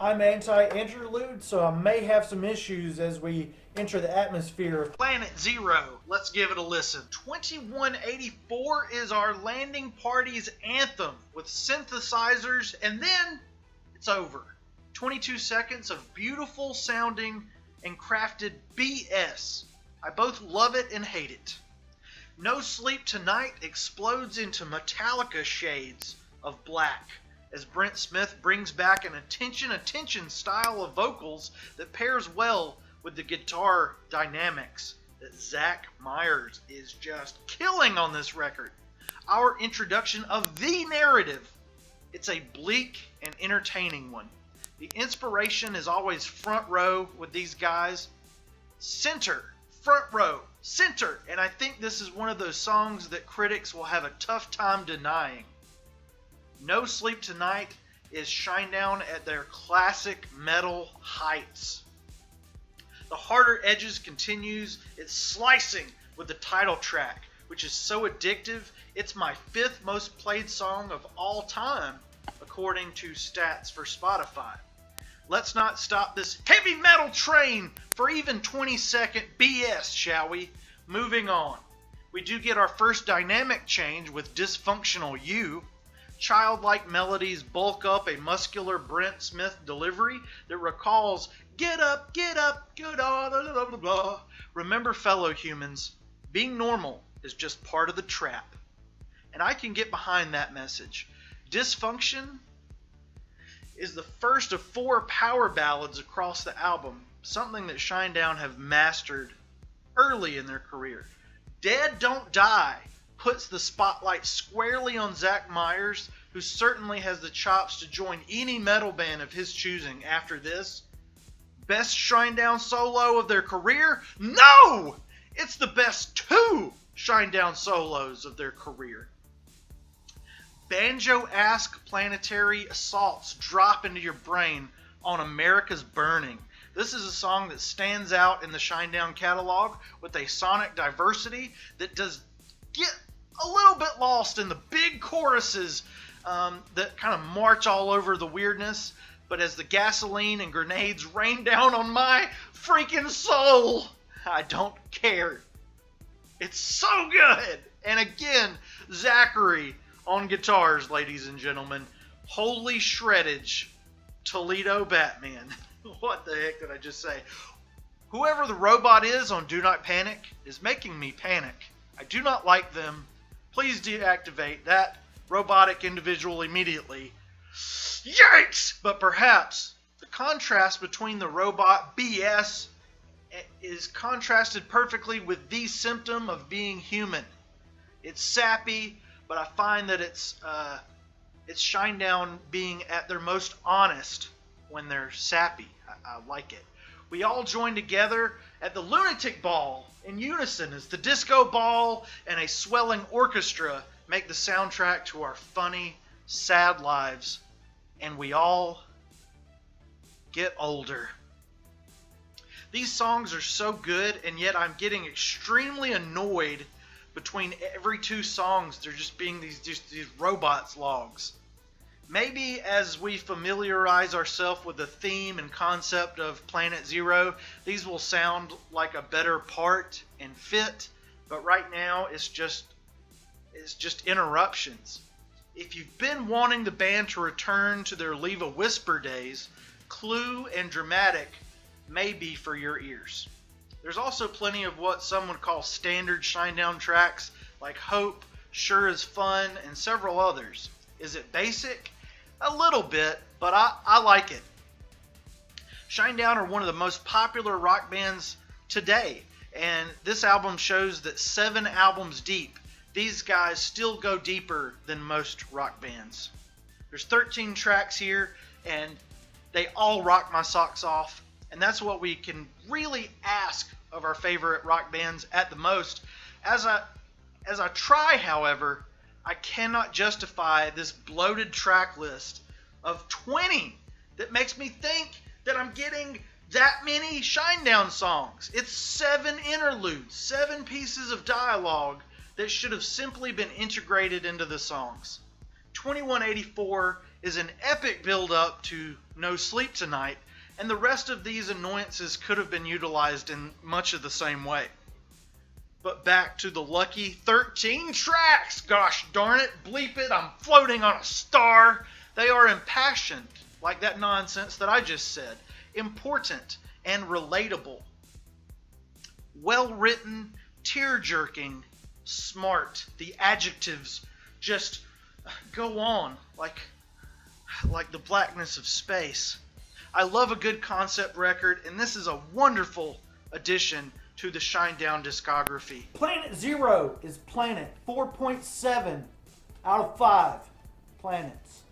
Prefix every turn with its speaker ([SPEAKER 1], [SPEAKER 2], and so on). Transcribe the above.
[SPEAKER 1] I'm anti-interlude, so I may have some issues as we enter the atmosphere of
[SPEAKER 2] Planet Zero. Let's give it a listen. 2184 is our landing party's anthem with synthesizers, and then it's over. 22 seconds of beautiful sounding and crafted BS. I both love it and hate it. No Sleep Tonight explodes into Metallica shades of black as Brent Smith brings back an attention style of vocals that pairs well with the guitar dynamics that Zach Myers is just killing on this record. Our introduction of the narrative. It's a bleak and entertaining one. The inspiration is always front row with these guys. Center, front row, center. And I think this is one of those songs that critics will have a tough time denying. No Sleep Tonight is Shinedown at their classic metal heights. The Harder Edges continues its slicing with the title track, which is so addictive, it's my 5th most played song of all time, according to stats for Spotify. Let's not stop this heavy metal train for even 20-second BS, shall we? Moving on. We do get our first dynamic change with Dysfunctional You. Childlike melodies bulk up a muscular Brent Smith delivery that recalls, get up, good blah, blah, blah, blah, blah. Remember, fellow humans, being normal is just part of the trap. And I can get behind that message. Dysfunction is the first of 4 power ballads across the album, something that Shinedown have mastered early in their career. Dead Don't Die puts the spotlight squarely on Zach Myers, who certainly has the chops to join any metal band of his choosing after this. Best Shinedown solo of their career? No! It's the best 2 Shinedown solos of their career. Banjo-esque planetary assaults drop into your brain on America's Burning. This is a song that stands out in the Shinedown catalog with a sonic diversity that does get a little bit lost in the big choruses that kind of march all over the weirdness. But as the gasoline and grenades rain down on my freaking soul, I don't care. It's so good. And again, Zachary on guitars, ladies and gentlemen. Holy shreddage, Toledo Batman. What the heck did I just say? Whoever the robot is on Do Not Panic is making me panic. I do not like them. Please deactivate that robotic individual immediately. Yikes! But perhaps the contrast between the robot BS is contrasted perfectly with the symptom of being human. It's sappy, but I find that it's Shinedown being at their most honest when they're sappy. I like it. We all join together at the Lunatic Ball in unison as the disco ball and a swelling orchestra make the soundtrack to our funny, sad lives, and we all get older. These songs are so good, and yet I'm getting extremely annoyed between every 2 songs. They're just being these robots logs. Maybe as we familiarize ourselves with the theme and concept of Planet Zero, these will sound like a better part and fit, but right now it's just interruptions. If you've been wanting the band to return to their Leave a Whisper days, Clue and Dramatic may be for your ears. There's also plenty of what some would call standard Shinedown tracks like Hope, Sure Is Fun, and several others. Is it basic? A little bit, but I like it. Shinedown are one of the most popular rock bands today, and this album shows that 7 albums deep, these guys still go deeper than most rock bands. There's 13 tracks here, and they all rock my socks off, and that's what we can really ask of our favorite rock bands at the most. As I try, however, I cannot justify this bloated track list of 20 that makes me think that I'm getting that many Shinedown songs. It's 7 interludes, 7 pieces of dialogue that should have simply been integrated into the songs. 2184 is an epic build-up to No Sleep Tonight, and the rest of these annoyances could have been utilized in much of the same way. But back to the lucky 13 tracks! Gosh darn it, bleep it, I'm floating on a star! They are impassioned, like that nonsense that I just said, important and relatable. Well-written, tear-jerking, smart. The adjectives just go on like the blackness of space. I love a good concept record, and this is a wonderful addition to the Shinedown discography.
[SPEAKER 1] Planet Zero is Planet 4.7 out of 5 planets.